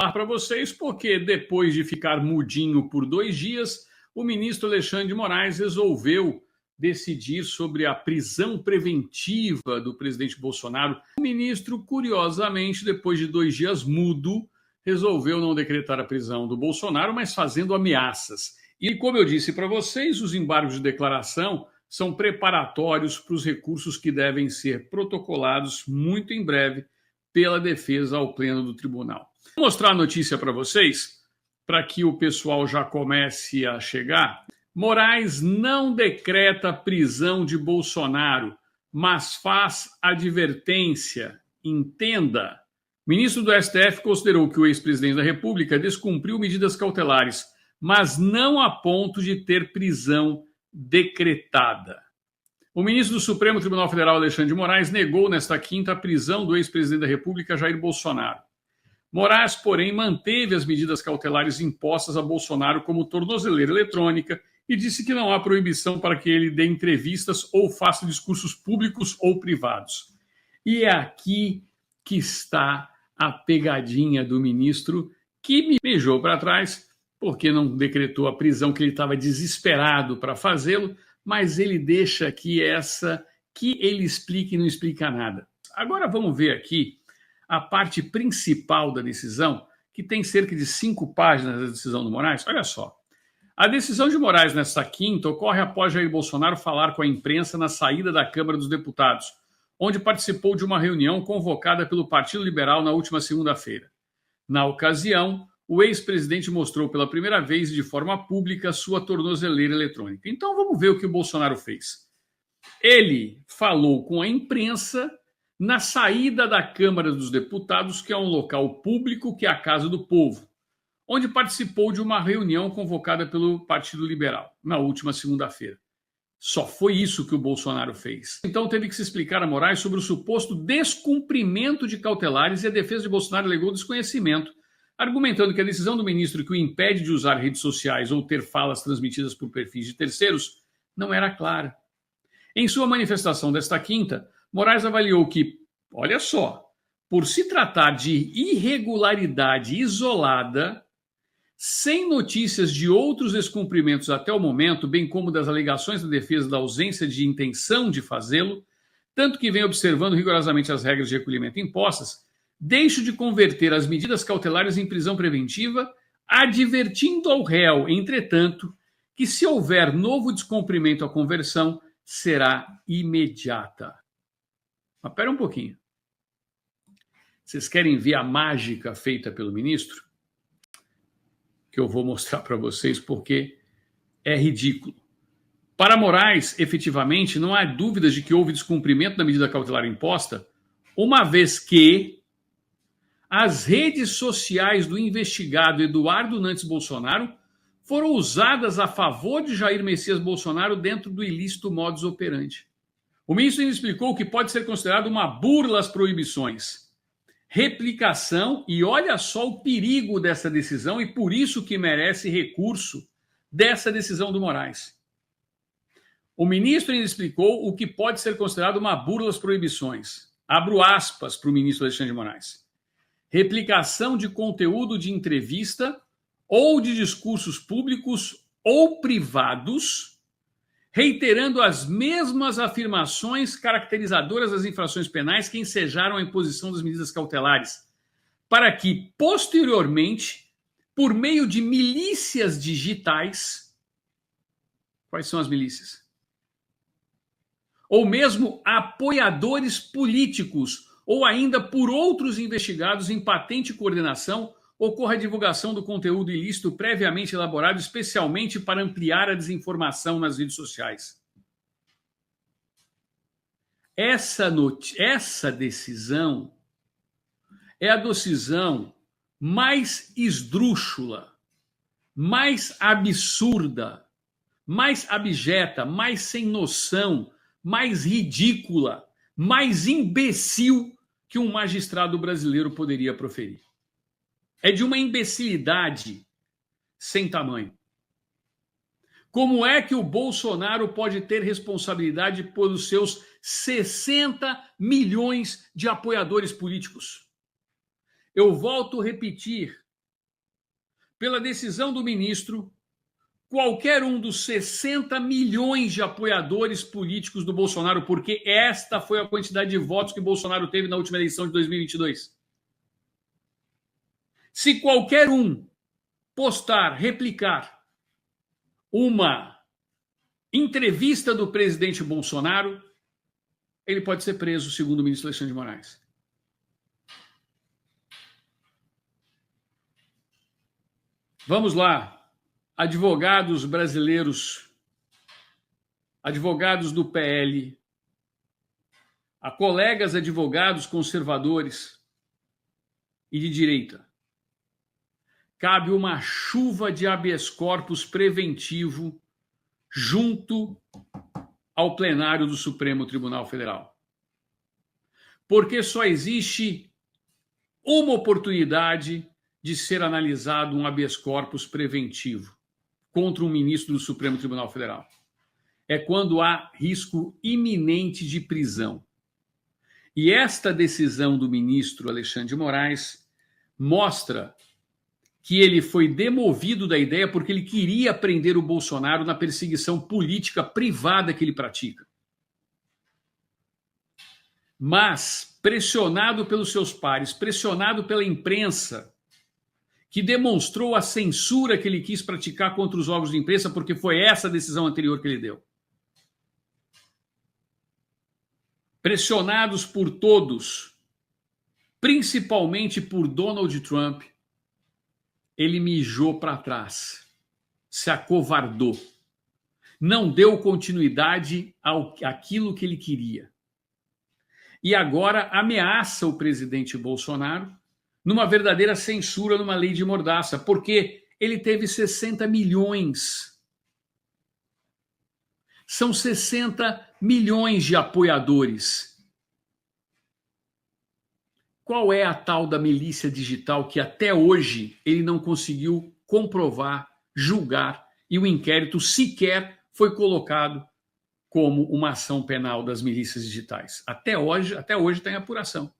falar para vocês porque depois de ficar mudinho por 2 dias, o ministro Alexandre de Moraes resolveu decidir sobre a prisão preventiva do presidente Bolsonaro. O ministro, curiosamente, depois de 2 dias mudo, resolveu não decretar a prisão do Bolsonaro, mas fazendo ameaças. E como eu disse para vocês, os embargos de declaração são preparatórios para os recursos que devem ser protocolados muito em breve pela defesa ao pleno do tribunal. Vou mostrar a notícia para vocês, para que o pessoal já comece a chegar. Moraes não decreta prisão de Bolsonaro, mas faz advertência. Entenda. O ministro do STF considerou que o ex-presidente da República descumpriu medidas cautelares, mas não a ponto de ter prisão decretada. O ministro do Supremo Tribunal Federal, Alexandre de Moraes, negou nesta quinta a prisão do ex-presidente da República, Jair Bolsonaro. Moraes, porém, manteve as medidas cautelares impostas a Bolsonaro como tornozeleira eletrônica e disse que não há proibição para que ele dê entrevistas ou faça discursos públicos ou privados. E é aqui que está a pegadinha do ministro, que me beijou para trás, porque não decretou a prisão, que ele estava desesperado para fazê-lo, mas ele deixa aqui essa que ele explica e não explica nada. Agora vamos ver aqui a parte principal da decisão, que tem cerca de 5 páginas da decisão do Moraes. Olha só. A decisão de Moraes nesta quinta ocorre após Jair Bolsonaro falar com a imprensa na saída da Câmara dos Deputados, onde participou de uma reunião convocada pelo Partido Liberal na última segunda-feira. Na ocasião, o ex-presidente mostrou pela primeira vez de forma pública sua tornozeleira eletrônica. Então vamos ver o que o Bolsonaro fez. Ele falou com a imprensa na saída da Câmara dos Deputados, que é um local público, que é a Casa do Povo, onde participou de uma reunião convocada pelo Partido Liberal na última segunda-feira. Só foi isso que o Bolsonaro fez. Então teve que se explicar a Moraes sobre o suposto descumprimento de cautelares e a defesa de Bolsonaro alegou desconhecimento, argumentando que a decisão do ministro que o impede de usar redes sociais ou ter falas transmitidas por perfis de terceiros não era clara. Em sua manifestação desta quinta, Moraes avaliou que, olha só, por se tratar de irregularidade isolada, sem notícias de outros descumprimentos até o momento, bem como das alegações da defesa da ausência de intenção de fazê-lo, tanto que vem observando rigorosamente as regras de recolhimento impostas, deixo de converter as medidas cautelares em prisão preventiva, advertindo ao réu, entretanto, que se houver novo descumprimento, a conversão será imediata. Mas espera um pouquinho. Vocês querem ver a mágica feita pelo ministro? Que eu vou mostrar para vocês porque é ridículo. Para Moraes, efetivamente, não há dúvidas de que houve descumprimento da medida cautelar imposta, uma vez que as redes sociais do investigado Eduardo Nantes Bolsonaro foram usadas a favor de Jair Messias Bolsonaro dentro do ilícito modus operandi. O ministro ainda explicou que pode ser considerado uma burla às proibições, replicação, e olha só o perigo dessa decisão e por isso que merece recurso dessa decisão do Moraes. O ministro ainda explicou o que pode ser considerado uma burla às proibições. Abro aspas para o ministro Alexandre de Moraes. Replicação de conteúdo de entrevista ou de discursos públicos ou privados, reiterando as mesmas afirmações caracterizadoras das infrações penais que ensejaram a imposição das medidas cautelares, para que, posteriormente, por meio de milícias digitais, quais são as milícias? Ou mesmo apoiadores políticos, ou ainda por outros investigados em patente coordenação, ocorra a divulgação do conteúdo ilícito previamente elaborado especialmente para ampliar a desinformação nas redes sociais. Essa decisão é a decisão mais esdrúxula, mais absurda, mais abjeta, mais sem noção, mais ridícula, mais imbecil que um magistrado brasileiro poderia proferir. É de uma imbecilidade sem tamanho. Como é que o Bolsonaro pode ter responsabilidade pelos seus 60 milhões de apoiadores políticos? Eu volto a repetir, pela decisão do ministro, qualquer um dos 60 milhões de apoiadores políticos do Bolsonaro, porque esta foi a quantidade de votos que Bolsonaro teve na última eleição de 2022. Se qualquer um postar, replicar uma entrevista do presidente Bolsonaro, ele pode ser preso, segundo o ministro Alexandre de Moraes. Vamos lá. Advogados brasileiros, advogados do PL, a colegas advogados conservadores e de direita, cabe uma chuva de habeas corpus preventivo junto ao plenário do Supremo Tribunal Federal. Porque só existe uma oportunidade de ser analisado um habeas corpus preventivo contra um ministro do Supremo Tribunal Federal. É quando há risco iminente de prisão. E esta decisão do ministro Alexandre de Moraes mostra que ele foi demovido da ideia porque ele queria prender o Bolsonaro na perseguição política privada que ele pratica. Mas, pressionado pelos seus pares, pressionado pela imprensa, que demonstrou a censura que ele quis praticar contra os órgãos de imprensa, porque foi essa a decisão anterior que ele deu. Pressionados por todos, principalmente por Donald Trump, ele mijou para trás, se acovardou, não deu continuidade àquilo que ele queria. E agora ameaça o presidente Bolsonaro numa verdadeira censura, numa lei de mordaça, porque ele teve 60 milhões. São 60 milhões de apoiadores. Qual é a tal da milícia digital que até hoje ele não conseguiu comprovar, julgar, e o inquérito sequer foi colocado como uma ação penal das milícias digitais? Até hoje está em apuração.